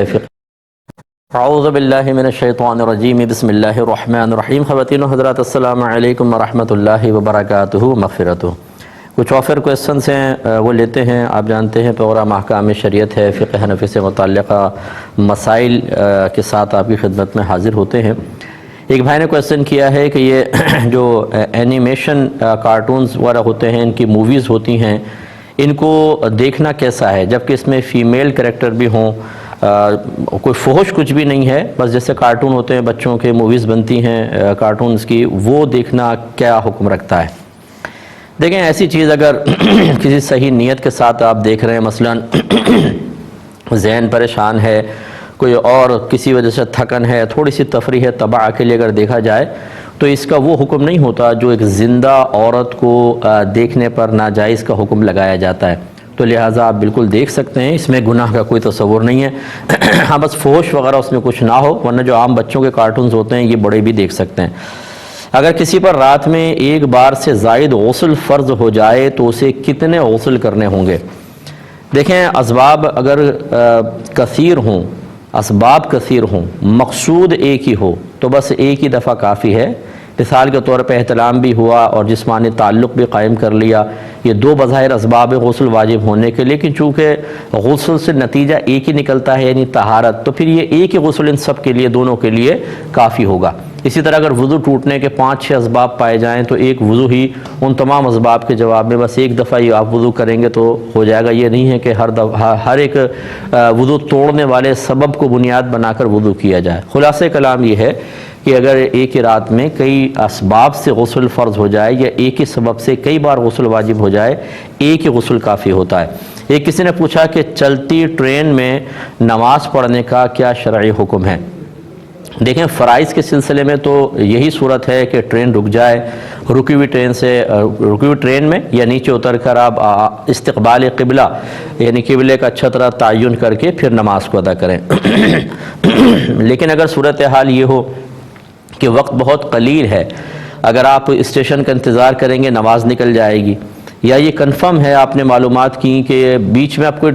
اعوذ باللہ من الشیطان الرجیم بسم اللہ الرحمن الرحیم۔ خواتین و حضرات السلام علیکم ورحمۃ اللہ وبرکاتہ مغفرتہ۔ کچھ آفر کویسچنس ہیں وہ لیتے ہیں۔ آپ جانتے ہیں پروگرام احکام شریعت ہے، فقہ حنفی سے متعلقہ مسائل کے ساتھ آپ کی خدمت میں حاضر ہوتے ہیں۔ ایک بھائی نے کویسچن کیا ہے کہ یہ جو اینیمیشن کارٹونز وغیرہ ہوتے ہیں، ان کی موویز ہوتی ہیں، ان کو دیکھنا کیسا ہے، جبکہ اس میں فیمیل کریکٹر بھی ہوں، کوئی فحش کچھ بھی نہیں ہے، بس جیسے کارٹون ہوتے ہیں بچوں کے، موویز بنتی ہیں کارٹونز کی، وہ دیکھنا کیا حکم رکھتا ہے؟ دیکھیں، ایسی چیز اگر کسی صحیح نیت کے ساتھ آپ دیکھ رہے ہیں، مثلا ذہن پریشان ہے، کوئی اور کسی وجہ سے تھکن ہے، تھوڑی سی تفریح ہے، تباہ کے لیے اگر دیکھا جائے تو اس کا وہ حکم نہیں ہوتا جو ایک زندہ عورت کو دیکھنے پر ناجائز کا حکم لگایا جاتا ہے۔ تو لہٰذا آپ بالکل دیکھ سکتے ہیں، اس میں گناہ کا کوئی تصور نہیں ہے۔ ہاں بس فحش وغیرہ اس میں کچھ نہ ہو، ورنہ جو عام بچوں کے کارٹونز ہوتے ہیں یہ بڑے بھی دیکھ سکتے ہیں۔ اگر کسی پر رات میں ایک بار سے زائد غسل فرض ہو جائے تو اسے کتنے غسل کرنے ہوں گے؟ دیکھیں، اسباب اگر کثیر ہوں، مقصود ایک ہی ہو تو بس ایک ہی دفعہ کافی ہے۔ مثال کے طور پہ احتلام بھی ہوا اور جسمانی تعلق بھی قائم کر لیا، یہ دو بظاہر اسباب غسل واجب ہونے کے، لیکن چونکہ غسل سے نتیجہ ایک ہی نکلتا ہے یعنی طہارت، تو پھر یہ ایک ہی غسل ان سب کے لیے، دونوں کے لیے کافی ہوگا۔ اسی طرح اگر وضو ٹوٹنے کے 5-6 اسباب پائے جائیں تو ایک وضو ہی ان تمام اسباب کے جواب میں بس ایک دفعہ ہی آپ وضو کریں گے تو ہو جائے گا۔ یہ نہیں ہے کہ ہر ایک وضو توڑنے والے سبب کو بنیاد بنا کر وضو کیا جائے۔ خلاصہ کلام یہ ہے کہ اگر ایک ہی رات میں کئی اسباب سے غسل فرض ہو جائے یا ایک ہی سبب سے کئی بار غسل واجب ہو جائے، ایک ہی غسل کافی ہوتا ہے۔ ایک کسی نے پوچھا کہ چلتی ٹرین میں نماز پڑھنے کا کیا شرعی حکم ہے؟ دیکھیں، فرائض کے سلسلے میں تو یہی صورت ہے کہ ٹرین رک جائے، رکی ہوئی ٹرین میں یا نیچے اتر کر آپ استقبال قبلہ یعنی قبلے کا اچھا طرح تعین کر کے پھر نماز کو ادا کریں۔ لیکن اگر صورتحال یہ ہو کہ وقت بہت قلیل ہے، اگر آپ اسٹیشن کا انتظار کریں گے نماز نکل جائے گی، یا یہ کنفرم ہے آپ نے معلومات کی کہ بیچ میں آپ کو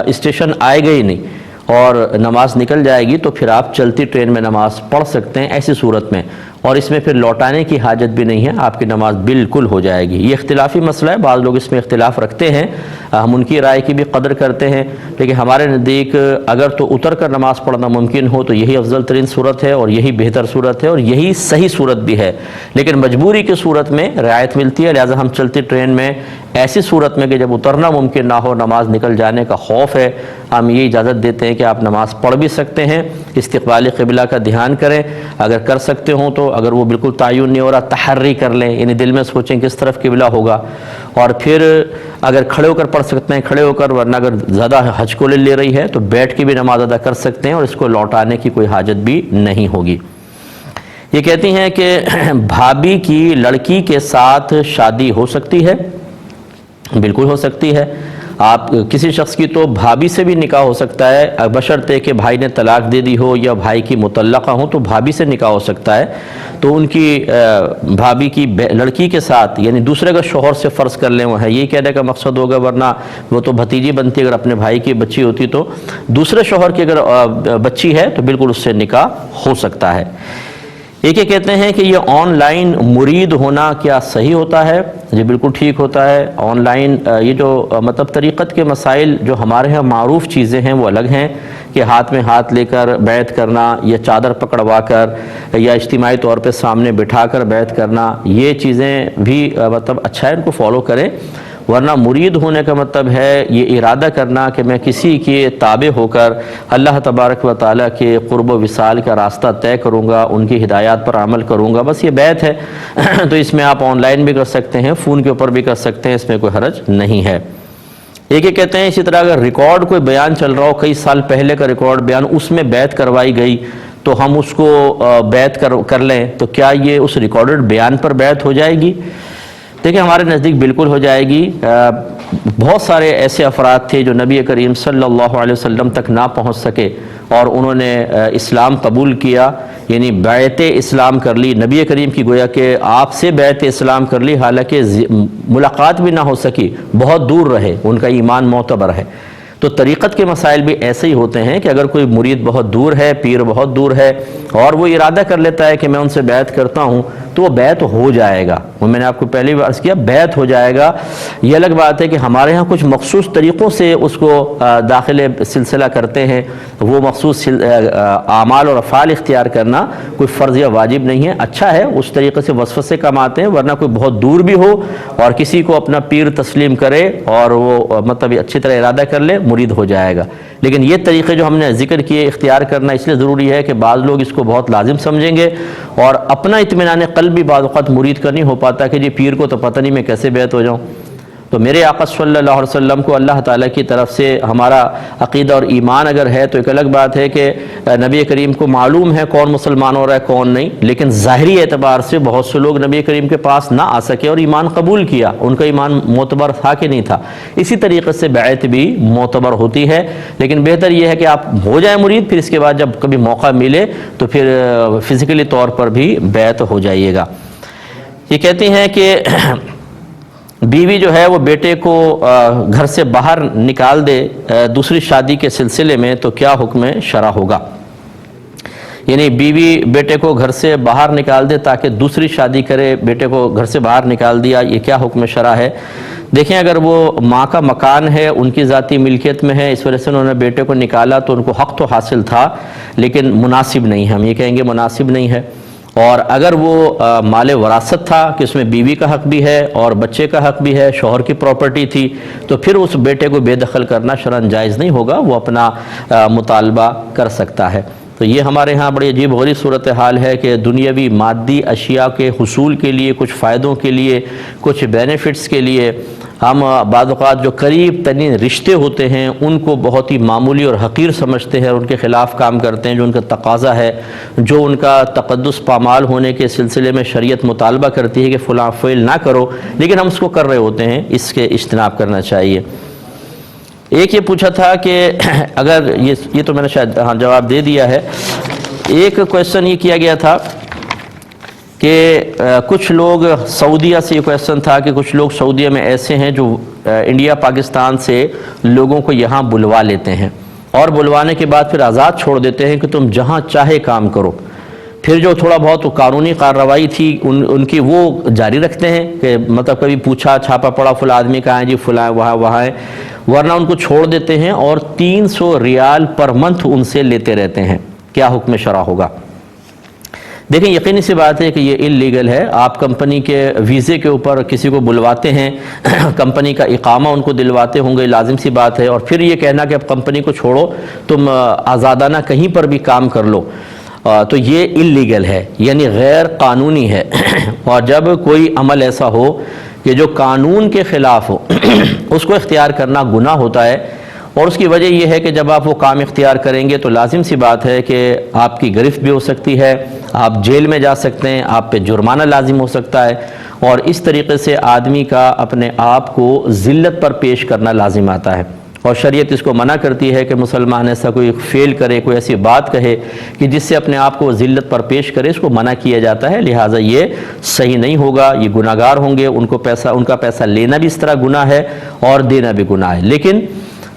اسٹیشن آئے گا ہی نہیں اور نماز نکل جائے گی، تو پھر آپ چلتی ٹرین میں نماز پڑھ سکتے ہیں ایسی صورت میں، اور اس میں پھر لوٹانے کی حاجت بھی نہیں ہے، آپ کی نماز بالکل ہو جائے گی۔ یہ اختلافی مسئلہ ہے، بعض لوگ اس میں اختلاف رکھتے ہیں، ہم ان کی رائے کی بھی قدر کرتے ہیں، لیکن ہمارے نزدیک اگر تو اتر کر نماز پڑھنا ممکن ہو تو یہی افضل ترین صورت ہے اور یہی بہتر صورت ہے اور یہی صحیح صورت بھی ہے، لیکن مجبوری کی صورت میں رعایت ملتی ہے۔ لہٰذا ہم چلتی ٹرین میں ایسی صورت میں کہ جب اترنا ممکن نہ ہو، نماز نکل جانے کا خوف ہے، ہم یہ اجازت دیتے ہیں کہ آپ نماز پڑھ بھی سکتے ہیں، استقبال قبلہ کا دھیان کریں اگر کر سکتے ہوں تو، اگر وہ بالکل تعین نہیں ہو رہا تحری کر لیں، یعنی دل میں سوچیں کس طرف قبلہ ہوگا، اور پھر اگر کھڑے ہو کر پڑھ سکتے ہیں کھڑے ہو کر، ورنہ اگر زیادہ ہچکولے لے رہی ہے تو بیٹھ کے بھی نماز ادا کر سکتے ہیں اور اس کو لوٹانے کی کوئی حاجت بھی نہیں ہوگی۔ یہ کہتی ہیں کہ بھابھی کی لڑکی کے ساتھ شادی ہو سکتی ہے؟ بالکل ہو سکتی ہے۔ آپ کسی شخص کی تو بھابھی سے بھی نکاح ہو سکتا ہے، بشرطے کہ بھائی نے طلاق دے دی ہو یا بھائی کی مطلقہ ہوں تو بھابھی سے نکاح ہو سکتا ہے، تو ان کی بھابھی کی لڑکی کے ساتھ یعنی دوسرے کا شوہر سے فرض کر لیں وہ ہے، یہی کہنے کا مقصد ہوگا، ورنہ وہ تو بھتیجی بنتی، اگر اپنے بھائی کی بچی ہوتی تو دوسرے شوہر کی اگر بچی ہے تو بالکل اس سے نکاح ہو سکتا ہے۔ ایک یہ کہتے ہیں کہ یہ آن لائن مرید ہونا کیا صحیح ہوتا ہے؟ جی بالکل ٹھیک ہوتا ہے۔ آن لائن یہ جو مطلب طریقت کے مسائل جو ہمارے ہاں معروف چیزیں ہیں وہ الگ ہیں، کہ ہاتھ میں ہاتھ لے کر بیعت کرنا یا چادر پکڑوا کر یا اجتماعی طور پہ سامنے بٹھا کر بیعت کرنا، یہ چیزیں بھی مطلب اچھا ہے، ان کو فالو کریں، ورنہ مرید ہونے کا مطلب ہے یہ ارادہ کرنا کہ میں کسی کے تابع ہو کر اللہ تبارک و تعالیٰ کے قرب و وصال کا راستہ طے کروں گا، ان کی ہدایات پر عمل کروں گا، بس یہ بیعت ہے۔ تو اس میں آپ آن لائن بھی کر سکتے ہیں، فون کے اوپر بھی کر سکتے ہیں، اس میں کوئی حرج نہیں ہے۔ ایک یہ کہتے ہیں اسی طرح اگر ریکارڈ کوئی بیان چل رہا ہو، کئی سال پہلے کا ریکارڈ بیان، اس میں بیعت کروائی گئی تو ہم اس کو بیعت کر لیں تو کیا یہ اس ریکارڈڈ بیان پر بیعت ہو جائے گی؟ دیکھیں، ہمارے نزدیک بالکل ہو جائے گی۔ بہت سارے ایسے افراد تھے جو نبی کریم صلی اللہ علیہ وسلم تک نہ پہنچ سکے اور انہوں نے اسلام قبول کیا، یعنی بیعت اسلام کر لی، نبی کریم کی گویا کہ آپ سے بیعت اسلام کر لی، حالانکہ ملاقات بھی نہ ہو سکی، بہت دور رہے، ان کا ایمان معتبر ہے۔ تو تو طریقت کے مسائل بھی ایسے ہی ہوتے ہیں کہ اگر کوئی مرید بہت دور ہے، پیر بہت دور ہے، اور وہ ارادہ کر لیتا ہے کہ میں ان سے بیعت کرتا ہوں، تو وہ بیعت ہو جائے گا۔ وہ میں نے آپ کو پہلے بھی عرض کیا، بیعت ہو جائے گا۔ یہ الگ بات ہے کہ ہمارے ہاں کچھ مخصوص طریقوں سے اس کو داخل سلسلہ کرتے ہیں، وہ مخصوص اعمال اور افعال اختیار کرنا کوئی فرض یا واجب نہیں ہے، اچھا ہے، اس طریقے سے وسوسے کم آتے ہیں، ورنہ کوئی بہت دور بھی ہو اور کسی کو اپنا پیر تسلیم کرے اور وہ مطلب اچھی طرح ارادہ کر لے، مرید ہو جائے گا۔ لیکن یہ طریقے جو ہم نے ذکر کیے اختیار کرنا اس لیے ضروری ہے کہ بعض لوگ اس کو بہت لازم سمجھیں گے، اور اپنا اطمینان قلب بھی بعض اوقات مرید کا نہیں ہو پاتا کہ جی پیر کو تو پتہ نہیں میں کیسے بیعت ہو جاؤں۔ تو میرے آقا صلی اللہ علیہ وسلم کو اللہ تعالیٰ کی طرف سے ہمارا عقیدہ اور ایمان اگر ہے تو ایک الگ بات ہے کہ نبی کریم کو معلوم ہے کون مسلمان ہو رہا ہے کون نہیں، لیکن ظاہری اعتبار سے بہت سے لوگ نبی کریم کے پاس نہ آ سکے اور ایمان قبول کیا، ان کا ایمان معتبر تھا کہ نہیں تھا۔ اسی طریقے سے بیعت بھی معتبر ہوتی ہے، لیکن بہتر یہ ہے کہ آپ ہو جائیں مرید، پھر اس کے بعد جب کبھی موقع ملے تو پھر فزیکلی طور پر بھی بیعت ہو جائیے گا۔ یہ کہتی ہیں کہ بیوی جو ہے وہ بیٹے کو گھر سے باہر نکال دے دوسری شادی کے سلسلے میں تو کیا حکم شرع ہوگا؟ یعنی بیوی بیٹے کو گھر سے باہر نکال دے تاکہ دوسری شادی کرے، بیٹے کو گھر سے باہر نکال دیا، یہ کیا حکم شرع ہے؟ دیکھیں، اگر وہ ماں کا مکان ہے، ان کی ذاتی ملکیت میں ہے، اس وجہ سے انہوں نے بیٹے کو نکالا تو ان کو حق تو حاصل تھا، لیکن مناسب نہیں ہے، ہم یہ کہیں گے مناسب نہیں ہے۔ اور اگر وہ مال وراثت تھا کہ اس میں بیوی کا حق بھی ہے اور بچے کا حق بھی ہے، شوہر کی پراپرٹی تھی، تو پھر اس بیٹے کو بے دخل کرنا شرعاً جائز نہیں ہوگا، وہ اپنا مطالبہ کر سکتا ہے۔ تو یہ ہمارے ہاں بڑی عجیب غریب صورتحال ہے کہ دنیاوی مادی اشیاء کے حصول کے لیے، کچھ فائدوں کے لیے، کچھ بینیفٹس کے لیے ہم بعض اوقات جو قریب ترین رشتے ہوتے ہیں ان کو بہت ہی معمولی اور حقیر سمجھتے ہیں اور ان کے خلاف کام کرتے ہیں، جو ان کا تقاضا ہے، جو ان کا تقدس پامال ہونے کے سلسلے میں شریعت مطالبہ کرتی ہے کہ فلاں فعل نہ کرو، لیکن ہم اس کو کر رہے ہوتے ہیں، اس کے اجتناب کرنا چاہیے۔ ایک یہ پوچھا تھا کہ اگر یہ تو میں نے شاید جواب دے دیا ہے۔ ایک کویسچن یہ کیا گیا تھا کہ کچھ لوگ سعودیہ سے، یہ کویسچن تھا کہ کچھ لوگ سعودیہ میں ایسے ہیں جو انڈیا پاکستان سے لوگوں کو یہاں بلوا لیتے ہیں اور بلوانے کے بعد پھر آزاد چھوڑ دیتے ہیں کہ تم جہاں چاہے کام کرو، پھر جو تھوڑا بہت قانونی کارروائی تھی ان کی وہ جاری رکھتے ہیں کہ مطلب کبھی پوچھا چھاپا پڑا فلاں آدمی کہاں ہے، جی فلاں وہاں ہے، ورنہ ان کو چھوڑ دیتے ہیں اور 300 ریال پر منتھ ان سے لیتے رہتے ہیں۔ کیا حکم شرع ہوگا؟ دیکھیں، یقینی سی بات ہے کہ یہ انلیگل ہے۔ آپ کمپنی کے ویزے کے اوپر کسی کو بلواتے ہیں، کمپنی کا اقامہ ان کو دلواتے ہوں گے، لازم سی بات ہے، اور پھر یہ کہنا کہ اب کمپنی کو چھوڑو، تم آزادانہ کہیں پر بھی کام کر لو، تو یہ انلیگل ہے، یعنی غیر قانونی ہے۔ اور جب کوئی عمل ایسا ہو کہ جو قانون کے خلاف ہو اس کو اختیار کرنا گناہ ہوتا ہے، اور اس کی وجہ یہ ہے کہ جب آپ وہ کام اختیار کریں گے تو لازم سی بات ہے کہ آپ کی گرفت بھی ہو سکتی ہے، آپ جیل میں جا سکتے ہیں، آپ پہ جرمانہ لازم ہو سکتا ہے، اور اس طریقے سے آدمی کا اپنے آپ کو ذلت پر پیش کرنا لازم آتا ہے، اور شریعت اس کو منع کرتی ہے کہ مسلمان ایسا کوئی فعل کرے، کوئی ایسی بات کہے کہ جس سے اپنے آپ کو ذلت پر پیش کرے، اس کو منع کیا جاتا ہے، لہٰذا یہ صحیح نہیں ہوگا، یہ گناہگار ہوں گے، ان کا پیسہ لینا بھی اس طرح گناہ ہے اور دینا بھی گناہ ہے۔ لیکن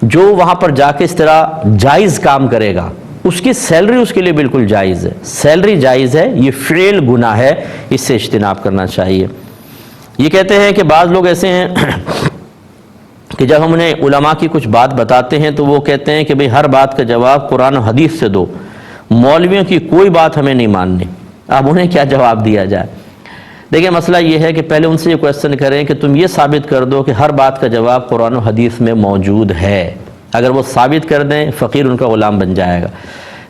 جو وہاں پر جا کے اس طرح جائز کام کرے گا، اس کی سیلری اس کے لیے بالکل جائز ہے، سیلری جائز ہے، یہ فعل گناہ ہے، اس سے اجتناب کرنا چاہیے۔ یہ کہتے ہیں کہ بعض لوگ ایسے ہیں کہ جب ہم انہیں علماء کی کچھ بات بتاتے ہیں تو وہ کہتے ہیں کہ بھئی ہر بات کا جواب قرآن و حدیث سے دو، مولویوں کی کوئی بات ہمیں نہیں ماننی۔ اب انہیں کیا جواب دیا جائے؟ دیکھیں، مسئلہ یہ ہے کہ پہلے ان سے یہ کویسچن کریں کہ تم یہ ثابت کر دو کہ ہر بات کا جواب قرآن و حدیث میں موجود ہے۔ اگر وہ ثابت کر دیں، فقیر ان کا غلام بن جائے گا۔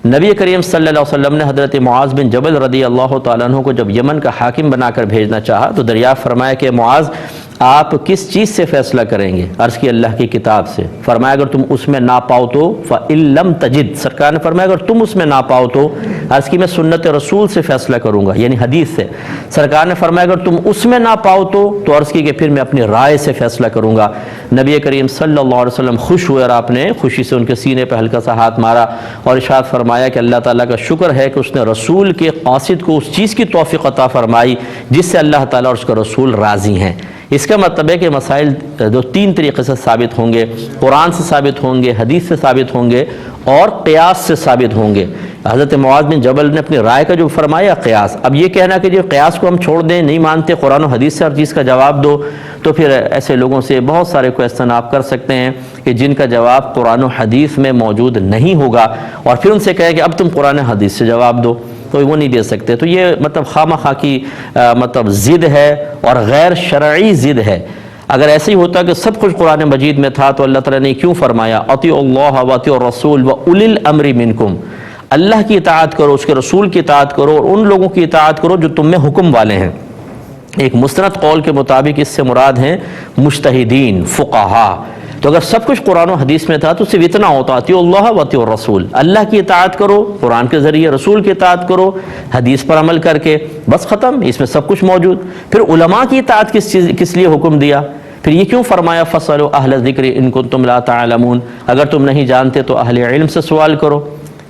نبی کریم صلی اللہ علیہ وسلم نے حضرت معاذ بن جبل رضی اللہ تعالیٰ عنہ کو جب یمن کا حاکم بنا کر بھیجنا چاہا تو دریافت فرمایا کہ معاذ آپ کس چیز سے فیصلہ کریں گے؟ عرض کی اللہ کی کتاب سے۔ فرمایا اگر تم اس میں نہ پاؤ تو فَإِن لَمْ تَجِدْ، سرکار نے فرمایا اگر تم اس میں نہ پاؤ تو، عرض کی میں سنت رسول سے فیصلہ کروں گا، یعنی حدیث سے۔ سرکار نے فرمایا اگر تم اس میں نہ پاؤ تو عرض کی کہ پھر میں اپنی رائے سے فیصلہ کروں گا۔ نبی کریم صلی اللہ علیہ وسلم خوش ہوئے اور آپ نے خوشی سے ان کے سینے پہ ہلکا سا ہاتھ مارا اور ارشاد فرمایا کہ اللہ تعالیٰ کا شکر ہے کہ اس نے رسول کے قاصد کو اس چیز کی توفیق عطا فرمائی جس سے اللہ تعالیٰ اور اس کا رسول راضی ہیں۔ اس کا مطلب ہے کہ مسائل دو تین طریقے سے ثابت ہوں گے، قرآن سے ثابت ہوں گے، حدیث سے ثابت ہوں گے اور قیاس سے ثابت ہوں گے۔ حضرت معاذ بن جبل نے اپنی رائے کا جو فرمایا قیاس، اب یہ کہنا کہ جو قیاس کو ہم چھوڑ دیں، نہیں مانتے، قرآن و حدیث سے ہر چیز کا جواب دو، تو پھر ایسے لوگوں سے بہت سارے کویسچن آپ کر سکتے ہیں کہ جن کا جواب قرآن و حدیث میں موجود نہیں ہوگا، اور پھر ان سے کہیں کہ اب تم قرآن و حدیث سے جواب دو، تو وہ نہیں دے سکتے۔ تو یہ مطلب خواہ کی مطلب ضد ہے اور غیر شرعی ضد ہے۔ اگر ایسے ہی ہوتا کہ سب کچھ قرآن مجید میں تھا تو اللہ تعالیٰ نے کیوں فرمایا اطیعوا اللہ واطیعوا الرسول واولی الامر منکم، اللہ کی اطاعت کرو، اس کے رسول کی اطاعت کرو اور ان لوگوں کی اطاعت کرو جو تم میں حکم والے ہیں۔ ایک مستند قول کے مطابق اس سے مراد ہیں مجتہدین، فقہا۔ تو اگر سب کچھ قرآن و حدیث میں تھا تو صرف اتنا ہوتا اطیعوا اللہ واطیعوا الرسول، اللہ کی اطاعت کرو قرآن کے ذریعے، رسول کی اطاعت کرو حدیث پر عمل کر کے، بس ختم، اس میں سب کچھ موجود۔ پھر علماء کی اطاعت کس لیے حکم دیا؟ پھر یہ کیوں فرمایا فَاسْأَلُوا أَهْلَ الذِّكْرِ إِن كُنتُمْ لَا تَعْلَمُونَ، اگر تم نہیں جانتے تو اہل علم سے سوال کرو؟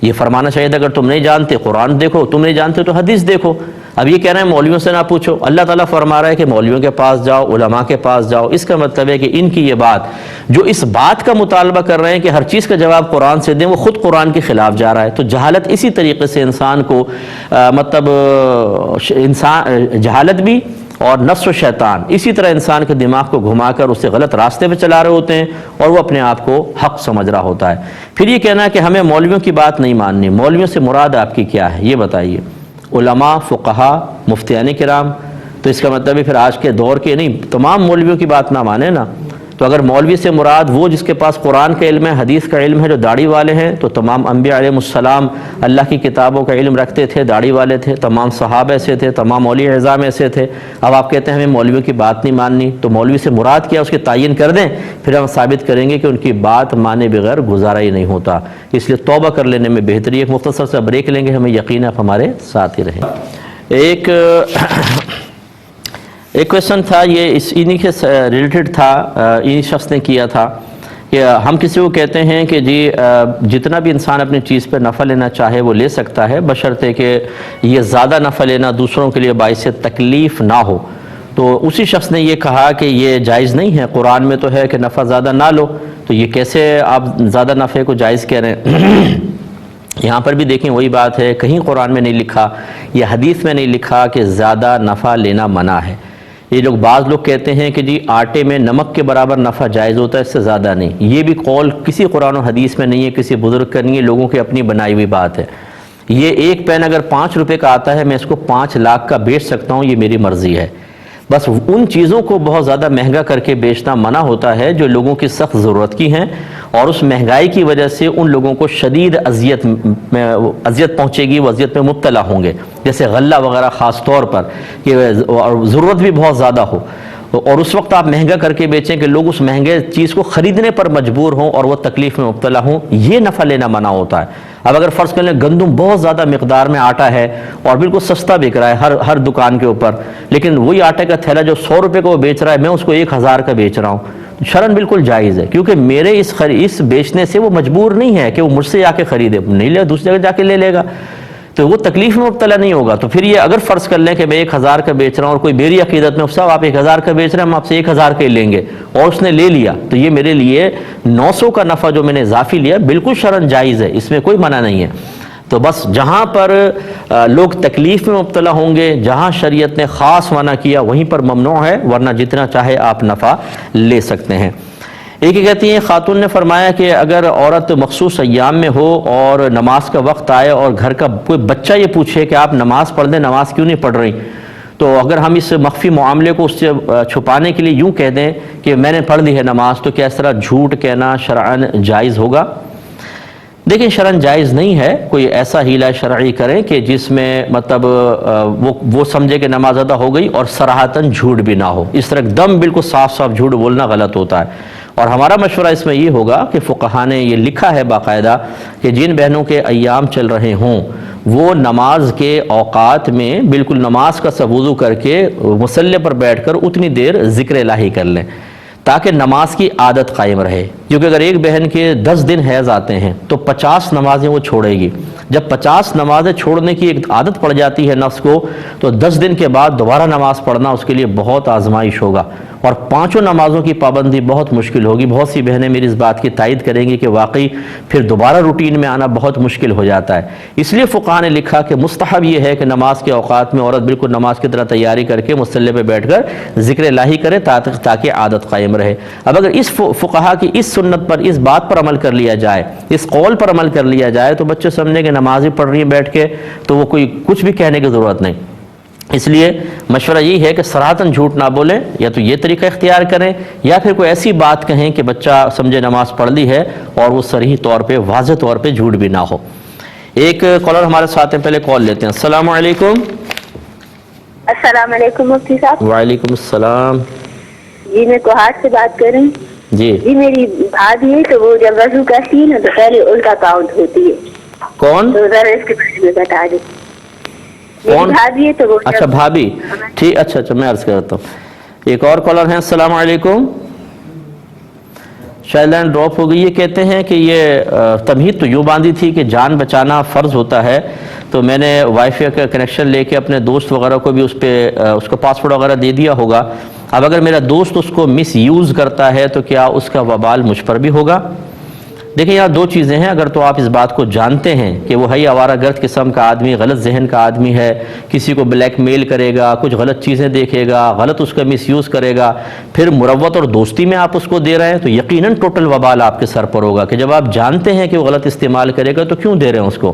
یہ فرمانا چاہیے تھا اگر تم نہیں جانتے قرآن دیکھو، تم نہیں جانتے تو حدیث دیکھو۔ اب یہ کہہ رہے ہیں مولویوں سے نہ پوچھو، اللہ تعالیٰ فرما رہا ہے کہ مولویوں کے پاس جاؤ، علماء کے پاس جاؤ۔ اس کا مطلب ہے کہ ان کی یہ بات جو اس بات کا مطالبہ کر رہے ہیں کہ ہر چیز کا جواب قرآن سے دیں، وہ خود قرآن کے خلاف جا رہا ہے۔ تو جہالت اسی طریقے سے انسان کو جہالت بھی اور نفس و شیطان اسی طرح انسان کے دماغ کو گھما کر اسے غلط راستے پہ چلا رہے ہوتے ہیں اور وہ اپنے آپ کو حق سمجھ رہا ہوتا ہے۔ پھر یہ کہنا ہے کہ ہمیں مولویوں کی بات نہیں ماننی، مولویوں سے مراد آپ کی کیا ہے یہ بتائیے؟ علماء، فقہا، مفتیان کرام، تو اس کا مطلب ہے پھر آج کے دور کے نہیں، تمام مولویوں کی بات نہ مانے نا۔ تو اگر مولوی سے مراد وہ جس کے پاس قرآن کا علم ہے، حدیث کا علم ہے، جو داڑھی والے ہیں، تو تمام انبیاء علیہ السلام اللہ کی کتابوں کا علم رکھتے تھے، داڑھی والے تھے، تمام صحابہ ایسے تھے، تمام اولیاء اعظام ایسے تھے۔ اب آپ کہتے ہیں ہمیں مولویوں کی بات نہیں ماننی، تو مولوی سے مراد کیا اس کے تعین کر دیں، پھر ہم ثابت کریں گے کہ ان کی بات مانے بغیر گزارا ہی نہیں ہوتا۔ اس لیے توبہ کر لینے میں بہتری۔ ایک مختصر سا بریک لیں گے، ہمیں یقین ہے آپ ہمارے ساتھ ہی رہیں۔ ایک کویسچن تھا، یہ انہی کے ریلیٹڈ تھا، انہی شخص نے کیا تھا کہ ہم کسی کو کہتے ہیں کہ جی جتنا بھی انسان اپنی چیز پہ نفع لینا چاہے وہ لے سکتا ہے، بشرطے کہ یہ زیادہ نفع لینا دوسروں کے لیے باعث تکلیف نہ ہو۔ تو اسی شخص نے یہ کہا کہ یہ جائز نہیں ہے، قرآن میں تو ہے کہ نفع زیادہ نہ لو، تو یہ کیسے آپ زیادہ نفع کو جائز کہہ رہے ہیں؟ یہاں پر بھی دیکھیں وہی بات ہے، کہیں قرآن میں نہیں لکھا یا حدیث میں نہیں لکھا کہ زیادہ نفع لینا منع ہے۔ یہ بعض لوگ کہتے ہیں کہ جی آٹے میں نمک کے برابر نفع جائز ہوتا ہے، اس سے زیادہ نہیں۔ یہ بھی قول کسی قرآن و حدیث میں نہیں ہے، کسی بزرگ کا نہیں ہے، لوگوں کی اپنی بنائی ہوئی بات ہے۔ یہ ایک پین اگر 5 روپے کا آتا ہے، میں اس کو 5 لاکھ کا بیچ سکتا ہوں، یہ میری مرضی ہے۔ بس ان چیزوں کو بہت زیادہ مہنگا کر کے بیچنا منع ہوتا ہے جو لوگوں کی سخت ضرورت کی ہیں، اور اس مہنگائی کی وجہ سے ان لوگوں کو شدید اذیت پہنچے گی، وہ اذیت میں مبتلا ہوں گے، جیسے غلہ وغیرہ خاص طور پر، کہ ضرورت بھی بہت زیادہ ہو، اور اس وقت آپ مہنگا کر کے بیچیں کہ لوگ اس مہنگے چیز کو خریدنے پر مجبور ہوں اور وہ تکلیف میں مبتلا ہوں، یہ نفع لینا منع ہوتا ہے۔ اب اگر فرض کر لیں گندم بہت زیادہ مقدار میں آٹا ہے اور بالکل سستا بک رہا ہے ہر دکان کے اوپر، لیکن وہی آٹے کا تھیلا جو 100 روپے کو وہ بیچ رہا ہے، میں اس کو 1000 کا بیچ رہا ہوں، شرعاً بالکل جائز ہے، کیونکہ میرے اس بیچنے سے وہ مجبور نہیں ہے کہ وہ مجھ سے آ کے خریدے، نہیں لے دوسری جگہ جا کے لے لے گا، تو وہ تکلیف میں مبتلا نہیں ہوگا۔ تو پھر یہ اگر فرض کر لیں کہ میں 1000 کا بیچ رہا ہوں اور کوئی میری عقیدت میں صاحب آپ 1000 کا بیچ رہے ہیں، ہم آپ سے 1000 کا ہی لیں گے، اور اس نے لے لیا، تو یہ میرے لیے 900 کا نفع جو میں نے اضافی لیا بالکل شرعاً جائز ہے، اس میں کوئی منع نہیں ہے۔ تو بس جہاں پر لوگ تکلیف میں مبتلا ہوں گے، جہاں شریعت نے خاص منع کیا وہیں پر ممنوع ہے، ورنہ جتنا چاہے آپ نفع لے سکتے ہیں۔ ایک ہی کہتی ہیں خاتون نے فرمایا کہ اگر عورت مخصوص ایام میں ہو اور نماز کا وقت آئے اور گھر کا کوئی بچہ یہ پوچھے کہ آپ نماز پڑھ دیں، نماز کیوں نہیں پڑھ رہی، تو اگر ہم اس مخفی معاملے کو اس سے چھپانے کے لیے یوں کہہ دیں کہ میں نے پڑھ دی ہے نماز، تو کیا اس طرح جھوٹ کہنا شرعاً جائز ہوگا؟ دیکھیں شرعاً جائز نہیں ہے، کوئی ایسا ہیلہ شرعی کریں کہ جس میں مطلب وہ سمجھے کہ نماز ادا ہو گئی اور صراحتاً جھوٹ بھی نہ ہو، اس طرح ایک دم بالکل صاف صاف جھوٹ بولنا غلط ہوتا ہے۔ اور ہمارا مشورہ اس میں یہ ہوگا کہ فقہا نے یہ لکھا ہے باقاعدہ کہ جن بہنوں کے ایام چل رہے ہوں وہ نماز کے اوقات میں بالکل نماز کا سا وضو کر کے مصلی پر بیٹھ کر اتنی دیر ذکر الہی کر لیں تاکہ نماز کی عادت قائم رہے، کیونکہ اگر ایک بہن کے 10 دن حیض آتے ہیں تو 50 نمازیں وہ چھوڑے گی، جب 50 نمازیں چھوڑنے کی ایک عادت پڑ جاتی ہے نفس کو، تو 10 دن کے بعد دوبارہ نماز پڑھنا اس کے لیے بہت آزمائش ہوگا، اور پانچوں نمازوں کی پابندی بہت مشکل ہوگی. بہت سی بہنیں میری اس بات کی تائید کریں گی کہ واقعی پھر دوبارہ روٹین میں آنا بہت مشکل ہو جاتا ہے. اس لیے فقہاء نے لکھا کہ مستحب یہ ہے کہ نماز کے اوقات میں عورت بالکل نماز کی طرح تیاری کر کے مصلی پہ بیٹھ کر ذکر الہی کرے تاکہ عادت قائم رہے. اب اگر اس فقہاء کی اس سنت پر، اس بات پر عمل کر لیا جائے، اس قول پر عمل کر لیا جائے تو بچے سمجھیں کہ نماز ہی پڑھ رہی ہیں بیٹھ کے، تو وہ کوئی کچھ بھی کہنے کی ضرورت نہیں. اس لیے مشورہ یہی ہے کہ صراحتاً جھوٹ نہ بولیں، یا تو یہ طریقہ اختیار کریں یا پھر کوئی ایسی بات کہیں کہ بچہ سمجھے نماز پڑھ لی ہے اور وہ صریح طور پہ، واضح طور پہ جھوٹ بھی نہ ہو. ایک کالر ہمارے ساتھ ہیں، پہلے کال لیتے ہیں. السلام علیکم. السلام علیکم مفتی صاحب. وعلیکم السلام. جی میں کوہاٹ سے بات کر رہی ہوں. جی میری بھابھی ہے تو وہ جب وضو کرتی ہے نا تو پہلے الٹا کاؤنٹ ہوتی ہے. کون؟ تو ذرا اس کے بارے میں بتا دیں. کون؟ بھابھی ہے تو وہ اچھا بھابھی، ٹھیک. اچھا میں عرض کرتا ہوں. ایک اور کالر ہیں. السلام علیکم. شاید لائن ڈراپ ہو گئی. یہ کہتے ہیں کہ یہ تمہید تو یوں باندھی تھی کہ جان بچانا فرض ہوتا ہے، تو میں نے وائی فائی کا کنیکشن لے کے اپنے دوست وغیرہ کو بھی اس کو پاسورڈ وغیرہ دے دیا ہوگا. اب اگر میرا دوست اس کو مس یوز کرتا ہے تو کیا اس کا وبال مجھ پر بھی ہوگا؟ دیکھیں یہاں دو چیزیں ہیں. اگر تو آپ اس بات کو جانتے ہیں کہ وہ ہے آوارہ گرد قسم کا آدمی، غلط ذہن کا آدمی ہے، کسی کو بلیک میل کرے گا، کچھ غلط چیزیں دیکھے گا، غلط اس کا مس یوز کرے گا، پھر مروت اور دوستی میں آپ اس کو دے رہے ہیں، تو یقیناً ٹوٹل وبال آپ کے سر پر ہوگا کہ جب آپ جانتے ہیں کہ وہ غلط استعمال کرے گا تو کیوں دے رہے ہیں اس کو.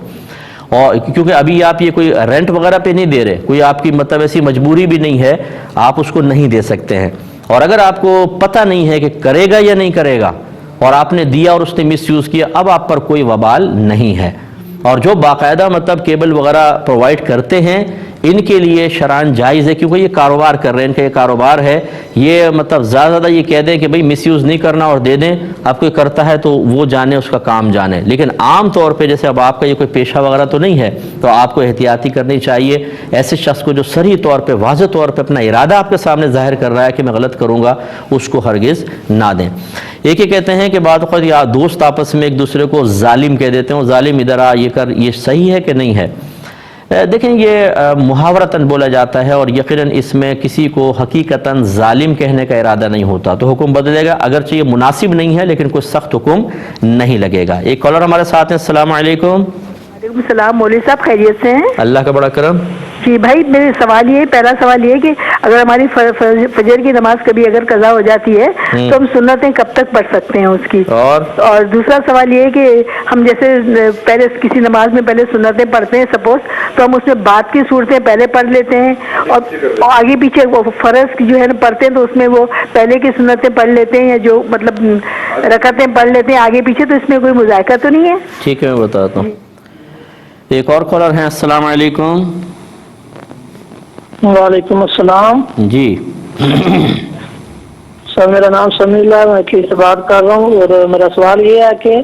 اور کیونکہ ابھی آپ یہ کوئی رینٹ وغیرہ پہ نہیں دے رہے، کوئی آپ کی مطلب ایسی مجبوری بھی نہیں ہے، آپ اس کو نہیں دے سکتے ہیں. اور اگر آپ کو پتہ نہیں ہے کہ کرے گا یا نہیں کرے گا اور آپ نے دیا اور اس نے مس یوز کیا، اب آپ پر کوئی وبال نہیں ہے. اور جو باقاعدہ مطلب کیبل وغیرہ پرووائڈ کرتے ہیں ان کے لیے شرعاً جائز ہے، کیونکہ یہ کاروبار کر رہے ہیں، ان کا یہ کاروبار ہے. یہ مطلب زیادہ یہ کہہ دیں کہ بھئی مس یوز نہیں کرنا اور دے دیں. اب کوئی کرتا ہے تو وہ جانے، اس کا کام جانے. لیکن عام طور پہ جیسے اب آپ کا یہ کوئی پیشہ وغیرہ تو نہیں ہے تو آپ کو احتیاطی کرنی چاہیے. ایسے شخص کو جو صریح طور پہ، واضح طور پہ اپنا ارادہ آپ کے سامنے ظاہر کر رہا ہے کہ میں غلط کروں گا، اس کو ہرگز نہ دیں. ایک یہ کہتے ہیں کہ بعض اوقات یا دوست آپس میں ایک دوسرے کو ظالم کہہ دیتے ہیں، ظالم ادھر آ، یہ کر، یہ صحیح ہے کہ نہیں ہے؟ دیکھیں یہ محاورتاً بولا جاتا ہے اور یقیناً اس میں کسی کو حقیقتاً ظالم کہنے کا ارادہ نہیں ہوتا، تو حکم بدلے گا. اگرچہ یہ مناسب نہیں ہے لیکن کوئی سخت حکم نہیں لگے گا. ایک کالر ہمارے ساتھ ہیں. السلام علیکم. وعلیکم السلام. مولوی صاحب خیریت سے ہیں؟ اللہ کا بڑا کرم. جی بھائی میرے سوال یہ، پہلا سوال یہ کہ اگر ہماری فجر کی نماز کبھی اگر قضا ہو جاتی ہے تو ہم سنتیں کب تک پڑھ سکتے ہیں اس کی؟ اور دوسرا سوال یہ کہ ہم جیسے پہلے کسی نماز میں پہلے سنتیں پڑھتے ہیں سپوز، تو ہم اس میں بعد کی صورتیں پہلے پڑھ لیتے ہیں اور آگے پیچھے وہ فرض جو ہے نا پڑھتے ہیں تو اس میں وہ پہلے کی سنتیں پڑھ لیتے ہیں یا جو مطلب رکعتیں پڑھ لیتے ہیں آگے پیچھے، تو اس میں کوئی مذائقہ تو نہیں ہے؟ ٹھیک ہے میں بتاتا ہوں. ایک اور کالر ہیں. السلام علیکم. وعلیکم السلام. جی سر میرا نام سمیع اللہ ہے، میں کھیر سے بات کر رہا ہوں. اور میرا سوال یہ ہے کہ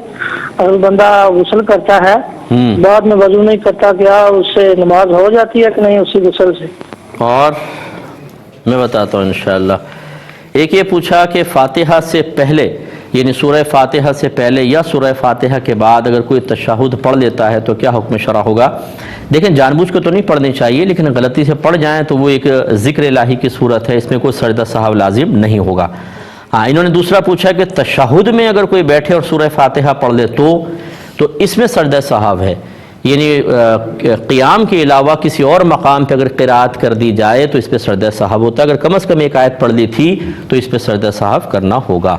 اگر بندہ غسل کرتا ہے بعد میں وضو نہیں کرتا، کیا اس سے نماز ہو جاتی ہے کہ نہیں اسی غسل سے؟ اور میں بتاتا ہوں انشاءاللہ. ایک یہ پوچھا کہ فاتحہ سے پہلے، یعنی سورہ فاتحہ سے پہلے یا سورہ فاتحہ کے بعد اگر کوئی تشہد پڑھ لیتا ہے تو کیا حکم شرع ہوگا؟ دیکھیں جان بوجھ کے تو نہیں پڑھنی چاہیے، لیکن غلطی سے پڑھ جائیں تو وہ ایک ذکر الہی کی صورت ہے، اس میں کوئی سجدہ سہو لازم نہیں ہوگا. ہاں انہوں نے دوسرا پوچھا کہ تشہد میں اگر کوئی بیٹھے اور سورہ فاتحہ پڑھ لے تو اس میں سجدہ سہو ہے، یعنی قیام کے علاوہ کسی اور مقام پہ اگر قرات کر دی جائے تو اس پہ سجدہ سہو ہوتا ہے. اگر کم از کم ایک آیت پڑھ لی تھی تو اس پہ سجدہ سہو کرنا ہوگا.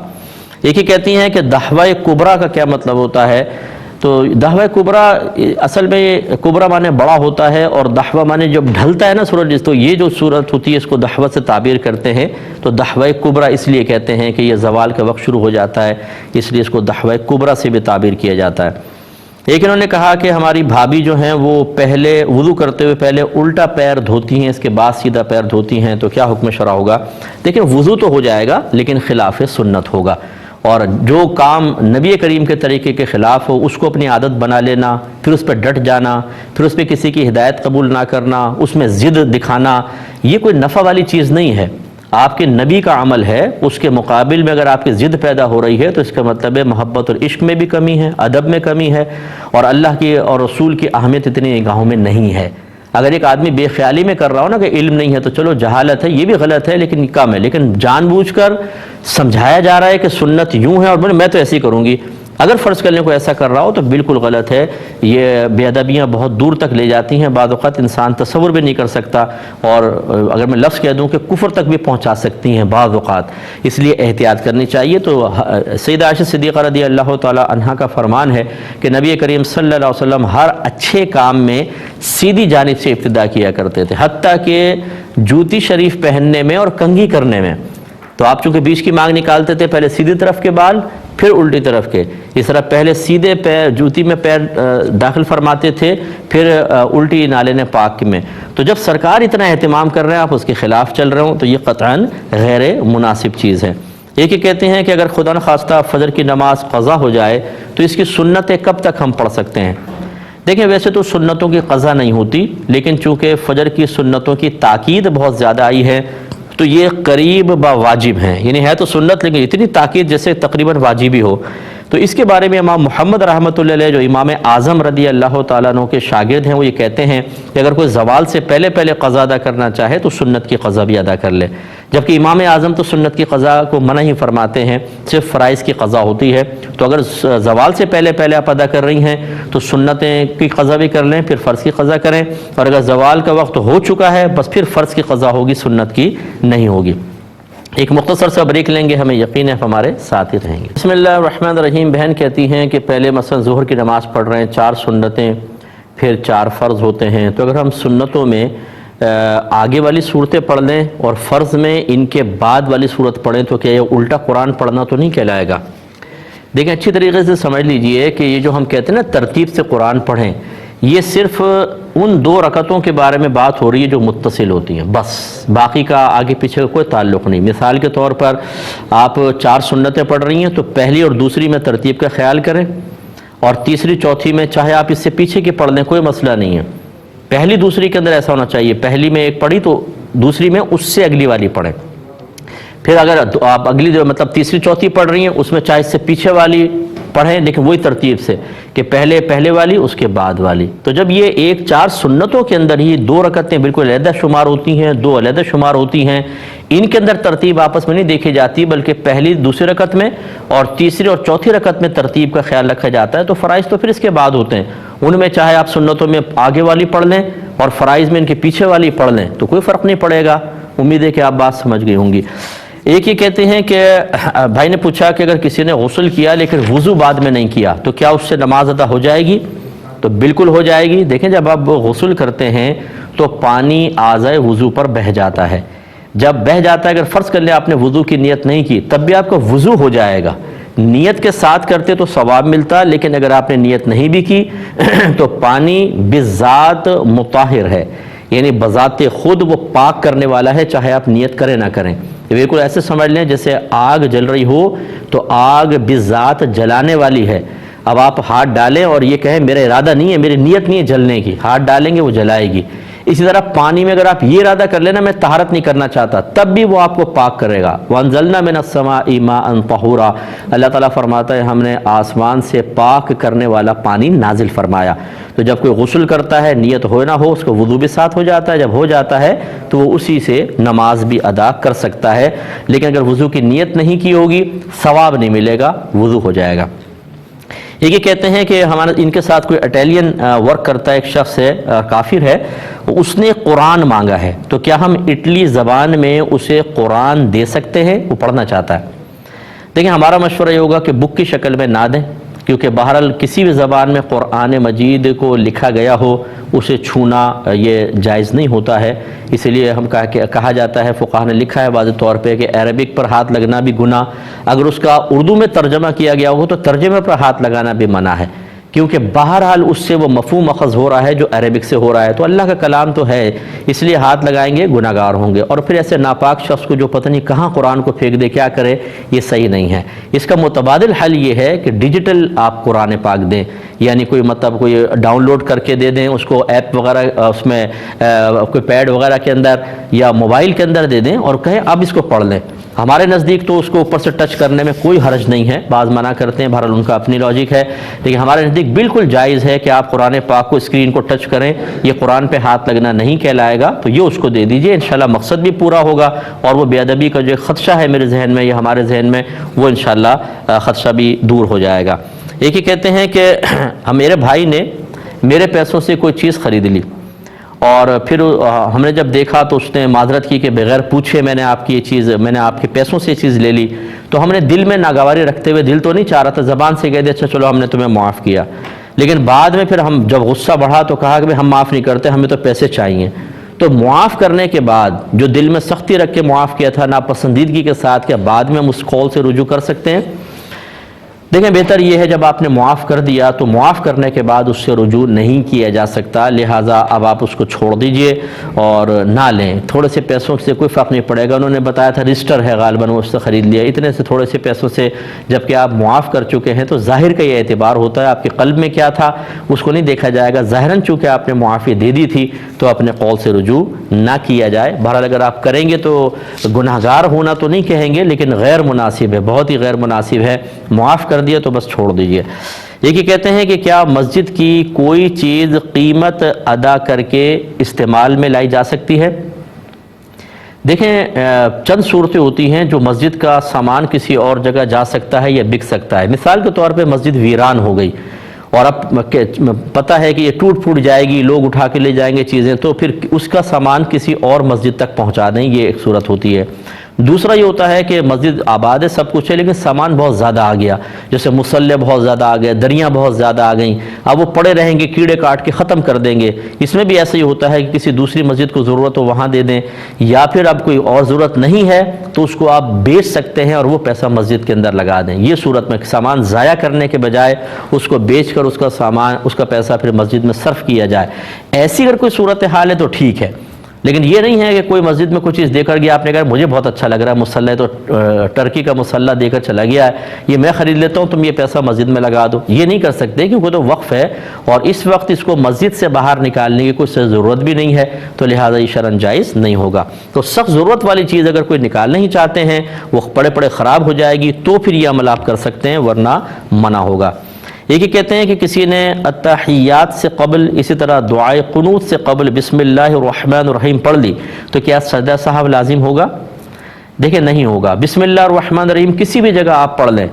ایک ہی کہتی ہیں کہ دحوہ کبریٰ کا کیا مطلب ہوتا ہے؟ تو دحوہ کبریٰ اصل میں کبریٰ معنی بڑا ہوتا ہے اور دحوہ معنی جب ڈھلتا ہے نا سورج، تو یہ جو صورت ہوتی ہے اس کو دحوہ سے تعبیر کرتے ہیں. تو دحوہ کبریٰ اس لیے کہتے ہیں کہ یہ زوال کا وقت شروع ہو جاتا ہے، اس لیے اس کو دحوہ کبریٰ سے بھی تعبیر کیا جاتا ہے. ایک انہوں نے کہا کہ ہماری بھابھی جو ہیں وہ پہلے وضو کرتے ہوئے پہلے الٹا پیر دھوتی ہیں، اس کے بعد سیدھا پیر دھوتی ہیں، تو کیا حکم شرع ہوگا؟ دیکھیں وضو تو ہو جائے گا لیکن خلاف سنت ہوگا، اور جو کام نبی کریم کے طریقے کے خلاف ہو اس کو اپنی عادت بنا لینا، پھر اس پہ ڈٹ جانا، پھر اس پہ کسی کی ہدایت قبول نہ کرنا، اس میں ضد دکھانا، یہ کوئی نفع والی چیز نہیں ہے. آپ کے نبی کا عمل ہے، اس کے مقابل میں اگر آپ کی ضد پیدا ہو رہی ہے تو اس کا مطلب ہے محبت اور عشق میں بھی کمی ہے، ادب میں کمی ہے، اور اللہ کی اور رسول کی اہمیت اتنی نگاہوں میں نہیں ہے. اگر ایک آدمی بے خیالی میں کر رہا ہو نا کہ علم نہیں ہے تو چلو جہالت ہے، یہ بھی غلط ہے لیکن کم ہے، لیکن جان بوجھ کر سمجھایا جا رہا ہے کہ سنت یوں ہے اور میں تو ایسے ہی کروں گی، اگر فرض کرنے کو ایسا کر رہا ہو تو بالکل غلط ہے۔ یہ بے ادبیاں بہت دور تک لے جاتی ہیں، بعض اوقات انسان تصور بھی نہیں کر سکتا، اور اگر میں لفظ کہہ دوں کہ کفر تک بھی پہنچا سکتی ہیں بعض اوقات، اس لیے احتیاط کرنی چاہیے۔ تو سیدہ عائشہ صدیقہ رضی اللہ تعالی عنہا کا فرمان ہے کہ نبی کریم صلی اللہ علیہ وسلم ہر اچھے کام میں سیدھی جانب سے ابتدا کیا کرتے تھے، حتیٰ کہ جوتی شریف پہننے میں اور کنگھی کرنے میں، تو آپ چونکہ بیچ کی مانگ نکالتے تھے، پہلے سیدھی طرف کے بال پھر الٹی طرف کے، اس طرح پہلے سیدھے پیر جوتی میں پیر داخل فرماتے تھے، پھر الٹی نالے پاک میں۔ تو جب سرکار اتنا اہتمام کر رہے ہیں، آپ اس کے خلاف چل رہے ہوں تو یہ قطعاً غیر مناسب چیز ہے۔ ایک یہ کہتے ہیں کہ اگر خدا نخواستہ فجر کی نماز قضا ہو جائے تو اس کی سنتیں کب تک ہم پڑھ سکتے ہیں؟ دیکھیں ویسے تو سنتوں کی قضا نہیں ہوتی، لیکن چونکہ فجر کی سنتوں کی تاکید بہت زیادہ آئی ہے تو یہ قریب با واجب ہیں، یعنی ہے تو سنت لیکن اتنی تاکید جیسے تقریباً واجبی ہو۔ تو اس کے بارے میں امام محمد رحمۃ اللہ علیہ جو امام اعظم رضی اللہ تعالیٰ عنہ کے شاگرد ہیں، وہ یہ کہتے ہیں کہ اگر کوئی زوال سے پہلے قضا ادا کرنا چاہے تو سنت کی قضا بھی ادا کر لے، جبکہ امام اعظم تو سنت کی قضا کو منع ہی فرماتے ہیں، صرف فرائض کی قضا ہوتی ہے۔ تو اگر زوال سے پہلے آپ ادا کر رہی ہیں تو سنتیں کی قضا بھی کر لیں، پھر فرض کی قضا کریں، اور اگر زوال کا وقت ہو چکا ہے بس پھر فرض کی قضا ہوگی، سنت کی نہیں ہوگی۔ ایک مختصر سا بریک لیں گے، ہمیں یقین ہے ہمارے ساتھ ہی رہیں گے۔ بسم اللہ الرحمن الرحیم۔ بہن کہتی ہیں کہ پہلے مثلا ظہر کی نماز پڑھ رہے ہیں، 4 سنتیں پھر 4 فرض ہوتے ہیں، تو اگر ہم سنتوں میں آگے والی صورتیں پڑھ لیں اور فرض میں ان کے بعد والی صورت پڑھیں تو کیا یہ الٹا قرآن پڑھنا تو نہیں کہلائے گا؟ دیکھیں اچھی طریقے سے سمجھ لیجئے کہ یہ جو ہم کہتے ہیں نا ترتیب سے قرآن پڑھیں، یہ صرف ان 2 رکعتوں کے بارے میں بات ہو رہی ہے جو متصل ہوتی ہیں، بس باقی کا آگے پیچھے کا کوئی تعلق نہیں۔ مثال کے طور پر آپ 4 سنتیں پڑھ رہی ہیں تو پہلی اور دوسری میں ترتیب کا خیال کریں، اور تیسری چوتھی میں چاہے آپ اس سے پیچھے کی پڑھ لیں، کوئی مسئلہ نہیں ہے۔ پہلی دوسری کے اندر ایسا ہونا چاہیے، پہلی میں ایک پڑھی تو دوسری میں اس سے اگلی والی پڑھیں، پھر اگر آپ اگلی مطلب تیسری چوتھی پڑھ رہی ہیں اس میں چاہے اس سے پیچھے والی پڑھیں لیکن وہی ترتیب سے کہ پہلے والی اس کے بعد والی۔ تو جب یہ 4 سنتوں کے اندر ہی 2 رکعتیں بالکل علیحدہ شمار ہوتی ہیں، 2 علیحدہ شمار ہوتی ہیں، ان کے اندر ترتیب آپس میں نہیں دیکھی جاتی بلکہ پہلی دوسری رکعت میں اور تیسری اور چوتھی رکعت میں ترتیب کا خیال رکھا جاتا ہے، تو فرائض تو پھر اس کے بعد ہوتے ہیں، ان میں چاہے آپ سنتوں میں آگے والی پڑھ لیں اور فرائض میں ان کے پیچھے والی پڑھ لیں تو کوئی فرق نہیں پڑے گا۔ امید ہے کہ آپ بات سمجھ گئی ہوں گی۔ ایک یہ کہتے ہیں کہ بھائی نے پوچھا کہ اگر کسی نے غسل کیا لیکن وضو بعد میں نہیں کیا تو کیا اس سے نماز ادا ہو جائے گی؟ تو بالکل ہو جائے گی۔ دیکھیں جب آپ غسل کرتے ہیں تو پانی اعضائے وضو پر بہہ جاتا ہے، جب بہہ جاتا ہے اگر فرض کر لیں آپ نے وضو کی نیت نہیں کی تب بھی آپ کا وضو ہو جائے گا، نیت کے ساتھ کرتے تو ثواب ملتا، لیکن اگر آپ نے نیت نہیں بھی کی تو پانی بذات مطہر ہے، یعنی بذات خود وہ پاک کرنے والا ہے، چاہے آپ نیت کریں نہ کریں۔ بالکل ایسے سمجھ لیں جیسے آگ جل رہی ہو تو آگ بذات جلانے والی ہے، اب آپ ہاتھ ڈالیں اور یہ کہیں میرا ارادہ نہیں ہے، میری نیت نہیں ہے جلنے کی، ہاتھ ڈالیں گے وہ جلائے گی۔ اسی طرح پانی میں اگر آپ یہ ارادہ کر لینا میں طہارت نہیں کرنا چاہتا تب بھی وہ آپ کو پاک کرے گا۔ وَأَنزَلْنَا مِنَ السَّمَاءِ مَاءً طَهُورًا، اللہ تعالیٰ فرماتا ہے ہم نے آسمان سے پاک کرنے والا پانی نازل فرمایا۔ تو جب کوئی غسل کرتا ہے نیت ہو نہ ہو اس کو وضو بھی ساتھ ہو جاتا ہے، جب ہو جاتا ہے تو وہ اسی سے نماز بھی ادا کر سکتا ہے، لیکن اگر وضو کی نیت نہیں کی ہوگی ثواب نہیں ملے گا، وضو ہو جائے گا۔ یہ کہتے ہیں کہ ہمارا ان کے ساتھ کوئی اٹیلین ورک کرتا ہے، ایک شخص ہے کافر ہے، اس نے قرآن مانگا ہے تو کیا ہم اٹلی زبان میں اسے قرآن دے سکتے ہیں؟ وہ پڑھنا چاہتا ہے۔ دیکھیں ہمارا مشورہ یہ ہوگا کہ بک کی شکل میں نہ دیں، کیونکہ بہرحال کسی بھی زبان میں قرآن مجید کو لکھا گیا ہو اسے چھونا یہ جائز نہیں ہوتا ہے، اس لیے ہم کہا جاتا ہے، فقہاء نے لکھا ہے واضح طور پہ کہ عربک پر ہاتھ لگنا بھی گناہ، اگر اس کا اردو میں ترجمہ کیا گیا ہو تو ترجمے پر ہاتھ لگانا بھی منع ہے، کیونکہ بہرحال اس سے وہ مفہوم اخذ ہو رہا ہے جو عربک سے ہو رہا ہے، تو اللہ کا کلام تو ہے اس لیے ہاتھ لگائیں گے گناہ گار ہوں گے، اور پھر ایسے ناپاک شخص کو جو پتہ نہیں کہاں قرآن کو پھینک دے کیا کرے، یہ صحیح نہیں ہے۔ اس کا متبادل حل یہ ہے کہ ڈیجیٹل آپ قرآن پاک دیں، یعنی کوئی کوئی ڈاؤن لوڈ کر کے دے دیں اس کو، ایپ وغیرہ اس میں کوئی پیڈ وغیرہ کے اندر یا موبائل کے اندر دے دیں اور کہیں اب اس کو پڑھ لیں، ہمارے نزدیک تو اس کو اوپر سے ٹچ کرنے میں کوئی حرج نہیں ہے، بعض منع کرتے ہیں، بہرحال ان کا اپنی لاجک ہے، لیکن ہمارے نزدیک بالکل جائز ہے کہ آپ قرآن پاک کو اسکرین کو ٹچ کریں، یہ قرآن پہ ہاتھ لگنا نہیں کہلائے گا، تو یہ اس کو دے دیجئے، انشاءاللہ مقصد بھی پورا ہوگا، اور وہ بے ادبی کا جو خدشہ ہے میرے ذہن میں یا ہمارے ذہن میں، وہ انشاءاللہ خدشہ بھی دور ہو جائے گا۔ ایک ہی کہتے ہیں کہ میرے بھائی نے میرے پیسوں سے کوئی چیز خرید لی، اور پھر ہم نے جب دیکھا تو اس نے معذرت کی کہ بغیر پوچھے میں نے آپ کے پیسوں سے یہ چیز لے لی، تو ہم نے دل میں ناگواری رکھتے ہوئے، دل تو نہیں چاہ رہا تھا، زبان سے کہہ دیا اچھا چلو ہم نے تمہیں معاف کیا، لیکن بعد میں پھر ہم جب غصہ بڑھا تو کہا کہ ہم معاف نہیں کرتے، ہمیں تو پیسے چاہیے۔ تو معاف کرنے کے بعد جو دل میں سختی رکھ کے معاف کیا تھا ناپسندیدگی کے ساتھ، کیا بعد میں ہم اس قول سے رجوع کر سکتے ہیں؟ دیکھیں بہتر یہ ہے جب آپ نے معاف کر دیا تو معاف کرنے کے بعد اس سے رجوع نہیں کیا جا سکتا، لہٰذا اب آپ اس کو چھوڑ دیجئے اور نہ لیں۔ تھوڑے سے پیسوں سے کوئی فرق نہیں پڑے گا، انہوں نے بتایا تھا رجسٹر ہے غالباً وہ اس سے خرید لیا، اتنے سے تھوڑے سے پیسوں سے جب کہ آپ معاف کر چکے ہیں تو ظاہر کا یہ اعتبار ہوتا ہے، آپ کے قلب میں کیا تھا اس کو نہیں دیکھا جائے گا، ظاہراً چونکہ آپ نے معافی دے دی تھی تو اپنے قول سے رجوع نہ کیا جائے۔ بہرحال اگر آپ کریں گے تو گناہگار ہونا تو نہیں کہیں گے، لیکن غیر مناسب ہے، بہت ہی غیر مناسب ہے، معاف کر دیا تو بس چھوڑ دیجئے۔ یہ کہتے ہیں کہ کیا مسجد کی کوئی چیز قیمت ادا کر کے استعمال میں لائی جا سکتی ہے؟ دیکھیں چند صورتیں ہوتی ہیں جو مسجد کا سامان کسی اور جگہ جا سکتا ہے یا بک سکتا ہے۔ مثال کے طور پہ مسجد ویران ہو گئی اور اب پتہ ہے کہ یہ ٹوٹ پھوٹ جائے گی، لوگ اٹھا کے لے جائیں گے چیزیں، تو پھر اس کا سامان کسی اور مسجد تک پہنچا دیں، یہ ایک صورت ہوتی ہے۔ دوسرا یہ ہوتا ہے کہ مسجد آباد ہے، سب کچھ ہے، لیکن سامان بہت زیادہ آ گیا، جیسے مصلے بہت زیادہ آ گئے، دریاں بہت زیادہ آ گئیں، اب وہ پڑے رہیں گے، کیڑے کاٹ کے ختم کر دیں گے۔ اس میں بھی ایسا ہی ہوتا ہے کہ کسی دوسری مسجد کو ضرورت ہو وہاں دے دیں، یا پھر اب کوئی اور ضرورت نہیں ہے تو اس کو آپ بیچ سکتے ہیں اور وہ پیسہ مسجد کے اندر لگا دیں۔ یہ صورت میں سامان ضائع کرنے کے بجائے اس کو بیچ کر اس کا پیسہ پھر مسجد میں صرف کیا جائے، ایسی اگر کوئی صورتحال ہے تو ٹھیک ہے۔ لیکن یہ نہیں ہے کہ کوئی مسجد میں کوئی چیز دے کر گیا، آپ نے کہا مجھے بہت اچھا لگ رہا ہے مسلح، تو ٹرکی کا مسلح دے کر چلا گیا ہے، یہ میں خرید لیتا ہوں، تم یہ پیسہ مسجد میں لگا دو، یہ نہیں کر سکتے کیونکہ تو وقف ہے، اور اس وقت اس کو مسجد سے باہر نکالنے کی کوئی ضرورت بھی نہیں ہے، تو لہٰذا یہ شرعاً جائز نہیں ہوگا۔ تو سخت ضرورت والی چیز اگر کوئی نکالنا ہی چاہتے ہیں، وہ پڑے خراب ہو جائے گی، تو پھر یہ عمل آپ کر سکتے ہیں، ورنہ منع ہوگا۔ یہ کہتے ہیں کہ کسی نے التحیات سے قبل اسی طرح دعائے قنوت سے قبل بسم اللہ الرحمن الرحیم پڑھ لی تو کیا سجدہ سہو لازم ہوگا؟ دیکھیں نہیں ہوگا۔ بسم اللہ الرحمن الرحیم کسی بھی جگہ آپ پڑھ لیں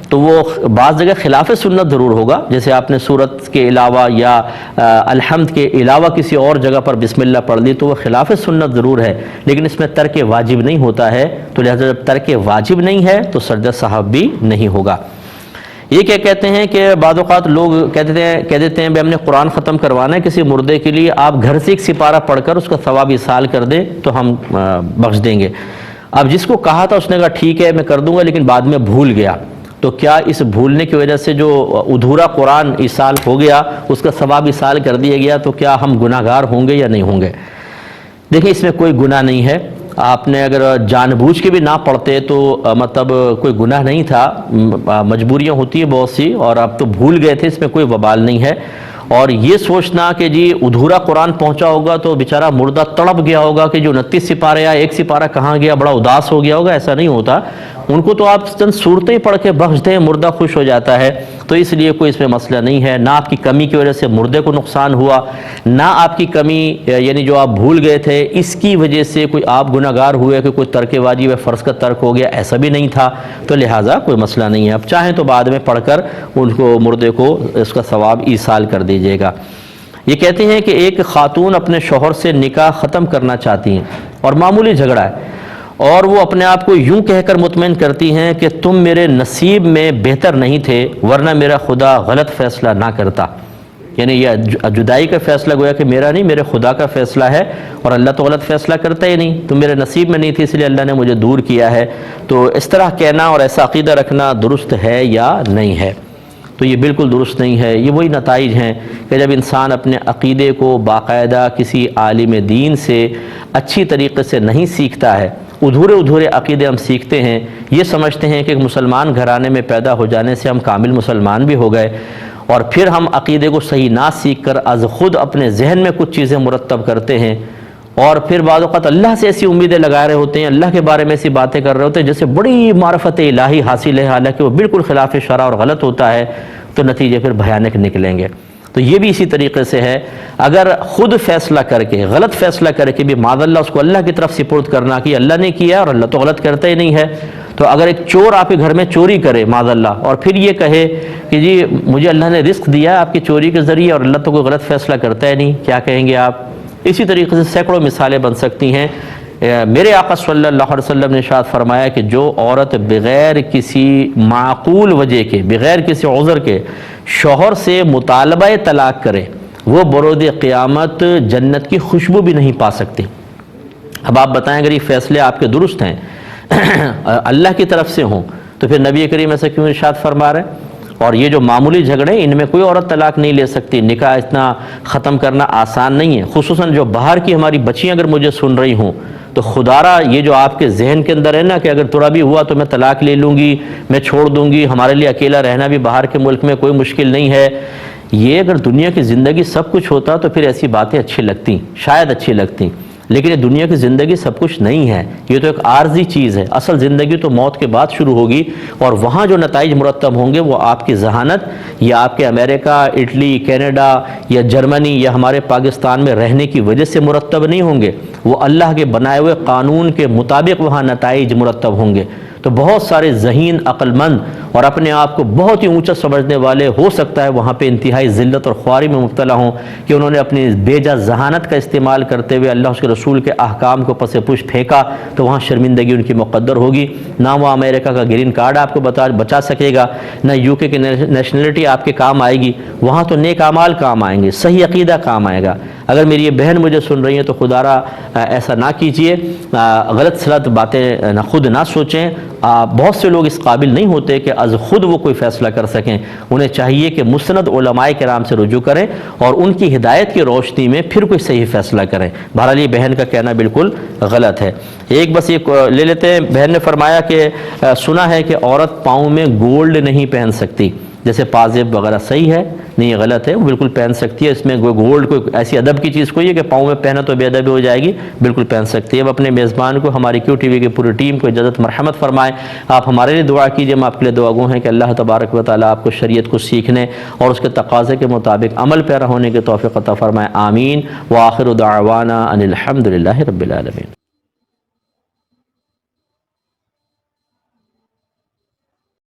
تو وہ بعض جگہ خلاف سنت ضرور ہوگا، جیسے آپ نے سورت کے علاوہ یا الحمد کے علاوہ کسی اور جگہ پر بسم اللہ پڑھ لی تو وہ خلاف سنت ضرور ہے، لیکن اس میں ترک واجب نہیں ہوتا ہے، تو لہذا جب ترک واجب نہیں ہے تو سجدہ سہو بھی نہیں ہوگا۔ یہ کیا کہتے ہیں کہ بعض اوقات لوگ کہہ دیتے ہیں ہم نے قرآن ختم کروانا ہے کسی مردے کے لیے، آپ گھر سے ایک سپارہ پڑھ کر اس کا ثواب ایصال کر دیں تو ہم بخش دیں گے۔ اب جس کو کہا تھا اس نے کہا ٹھیک ہے میں کر دوں گا، لیکن بعد میں بھول گیا، تو کیا اس بھولنے کی وجہ سے جو ادھورا قرآن ایصال ہو گیا اس کا ثواب ایصال کر دیا گیا، تو کیا ہم گناہ گار ہوں گے یا نہیں ہوں گے؟ دیکھیں اس میں کوئی گناہ نہیں ہے، آپ نے اگر جان بوجھ کے بھی نہ پڑھتے تو مطلب کوئی گناہ نہیں تھا، مجبوریاں ہوتی ہیں بہت سی، اور آپ تو بھول گئے تھے، اس میں کوئی وبال نہیں ہے۔ اور یہ سوچنا کہ جی ادھورا قرآن پہنچا ہوگا تو بیچارہ مردہ تڑپ گیا ہوگا کہ جو 29 سپارے یا ایک سپارہ کہاں گیا، بڑا اداس ہو گیا ہوگا، ایسا نہیں ہوتا، ان کو تو آپ چند صورتیں پڑھ کے بخش دیں، مردہ خوش ہو جاتا ہے، تو اس لیے کوئی اس میں مسئلہ نہیں ہے، نہ آپ کی کمی کی وجہ سے مردے کو نقصان ہوا، نہ آپ کی کمی یعنی جو آپ بھول گئے تھے اس کی وجہ سے کوئی آپ گناہ گار ہوئے کہ کوئی ترک واجب ہے، فرض کا ترک ہو گیا، ایسا بھی نہیں تھا، تو لہٰذا کوئی مسئلہ نہیں ہے۔ اب چاہیں تو بعد میں پڑھ کر ان کو مردے کو اس کا ثواب ایصال کر دیجیے گا۔ یہ کہتے ہیں کہ ایک خاتون اپنے شوہر سے نکاح ختم کرنا چاہتی ہیں اور معمولی جھگڑا ہے، اور وہ اپنے آپ کو یوں کہہ کر مطمئن کرتی ہیں کہ تم میرے نصیب میں بہتر نہیں تھے ورنہ میرا خدا غلط فیصلہ نہ کرتا، یعنی یہ جدائی کا فیصلہ گویا کہ میرا نہیں، میرے خدا کا فیصلہ ہے، اور اللہ تو غلط فیصلہ کرتا ہی نہیں، تم میرے نصیب میں نہیں تھی اس لیے اللہ نے مجھے دور کیا ہے۔ تو اس طرح کہنا اور ایسا عقیدہ رکھنا درست ہے یا نہیں ہے؟ تو یہ بالکل درست نہیں ہے۔ یہ وہی نتائج ہیں کہ جب انسان اپنے عقیدے کو باقاعدہ کسی عالم دین سے اچھی طریقے سے نہیں سیکھتا ہے، ادھورے عقیدے ہم سیکھتے ہیں، یہ سمجھتے ہیں کہ مسلمان گھرانے میں پیدا ہو جانے سے ہم کامل مسلمان بھی ہو گئے، اور پھر ہم عقیدے کو صحیح نہ سیکھ کر از خود اپنے ذہن میں کچھ چیزیں مرتب کرتے ہیں، اور پھر بعض اوقات اللہ سے ایسی امیدیں لگا رہے ہوتے ہیں، اللہ کے بارے میں ایسی باتیں کر رہے ہوتے ہیں جیسے بڑی معرفت الہی حاصل ہے، حالانکہ وہ بالکل خلاف شرع اور غلط ہوتا ہے، تو نتیجے پھر بھیانک نکلیں گے۔ تو یہ بھی اسی طریقے سے ہے، اگر خود فیصلہ کر کے غلط فیصلہ کر کے بھی معاذ اللہ اس کو اللہ کی طرف سپرد کرنا کہ اللہ نے کیا اور اللہ تو غلط کرتا ہی نہیں ہے، تو اگر ایک چور آپ کے گھر میں چوری کرے معاذ اللہ اور پھر یہ کہے کہ جی مجھے اللہ نے رزق دیا آپ کی چوری کے ذریعے اور اللہ تو کوئی غلط فیصلہ کرتا ہے نہیں، کیا کہیں گے آپ؟ اسی طریقے سے سینکڑوں مثالیں بن سکتی ہیں۔ میرے آقا صلی اللہ علیہ وسلم نے ارشاد فرمایا کہ جو عورت بغیر کسی معقول وجہ کے، بغیر کسی عذر کے شوہر سے مطالبہ طلاق کرے، وہ برود قیامت جنت کی خوشبو بھی نہیں پا سکتی۔ اب آپ بتائیں اگر یہ فیصلے آپ کے درست ہیں اللہ کی طرف سے ہوں تو پھر نبی کریم ایسا کیوں ارشاد فرما رہے ہیں؟ اور یہ جو معمولی جھگڑے ان میں کوئی عورت طلاق نہیں لے سکتی، نکاح اتنا ختم کرنا آسان نہیں ہے، خصوصاً جو باہر کی ہماری بچیاں اگر مجھے سن رہی ہوں تو خدارا یہ جو آپ کے ذہن کے اندر ہے نا کہ اگر تھوڑا بھی ہوا تو میں طلاق لے لوں گی، میں چھوڑ دوں گی، ہمارے لیے اکیلا رہنا بھی باہر کے ملک میں کوئی مشکل نہیں ہے، یہ اگر دنیا کی زندگی سب کچھ ہوتا تو پھر ایسی باتیں اچھی لگتی، شاید اچھی لگتی، لیکن یہ دنیا کی زندگی سب کچھ نہیں ہے، یہ تو ایک عارضی چیز ہے، اصل زندگی تو موت کے بعد شروع ہوگی، اور وہاں جو نتائج مرتب ہوں گے وہ آپ کی ذہانت یا آپ کے امریکہ، اٹلی، کینیڈا یا جرمنی یا ہمارے پاکستان میں رہنے کی وجہ سے مرتب نہیں ہوں گے، وہ اللہ کے بنائے ہوئے قانون کے مطابق وہاں نتائج مرتب ہوں گے۔ تو بہت سارے ذہین، عقل مند اور اپنے آپ کو بہت ہی اونچا سمجھنے والے ہو سکتا ہے وہاں پہ انتہائی ذلت اور خواری میں مبتلا ہوں کہ انہوں نے اپنی بے جا ذہانت کا استعمال کرتے ہوئے اللہ اس کے رسول کے احکام کو پس پش پھینکا، تو وہاں شرمندگی ان کی مقدر ہوگی، نہ وہ امریکہ کا گرین کارڈ آپ کو بچا سکے گا، نہ یو کے کی نیشنلٹی آپ کے کام آئے گی، وہاں تو نیک اعمال کام آئیں گے، صحیح عقیدہ کام آئے گا۔ اگر میری یہ بہن مجھے سن رہی ہیں تو خدارا ایسا نہ کیجئے، غلط سلط باتیں خود نہ سوچیں، بہت سے لوگ اس قابل نہیں ہوتے کہ از خود وہ کوئی فیصلہ کر سکیں، انہیں چاہیے کہ مسند علماء کرام سے رجوع کریں اور ان کی ہدایت کی روشنی میں پھر کوئی صحیح فیصلہ کریں۔ بہرحال یہ بہن کا کہنا بالکل غلط ہے۔ ایک بس یہ لے لیتے ہیں، بہن نے فرمایا کہ سنا ہے کہ عورت پاؤں میں گولڈ نہیں پہن سکتی، جیسے پازیب وغیرہ، صحیح ہے؟ نہیں، یہ غلط ہے، وہ بالکل پہن سکتی ہے، اس میں گولڈ کوئی ایسی ادب کی چیز کوئی ہے کہ پاؤں میں پہنا تو بے ادبی ہو جائے گی، بالکل پہن سکتی ہے۔ اب اپنے میزبان کو، ہماری کیو ٹی وی کی پوری ٹیم کو اجازت مرحمت فرمائیں، آپ ہمارے لیے دعا کیجئے، ہم آپ کے لیے دعا گو ہیں کہ اللہ تبارک و تعالیٰ آپ کو شریعت کو سیکھنے اور اس کے تقاضے کے مطابق عمل پیرا ہونے کے توفیق عطا فرمائے، آمین۔ وآخر دعوانا ان الحمد للہ رب العالمین۔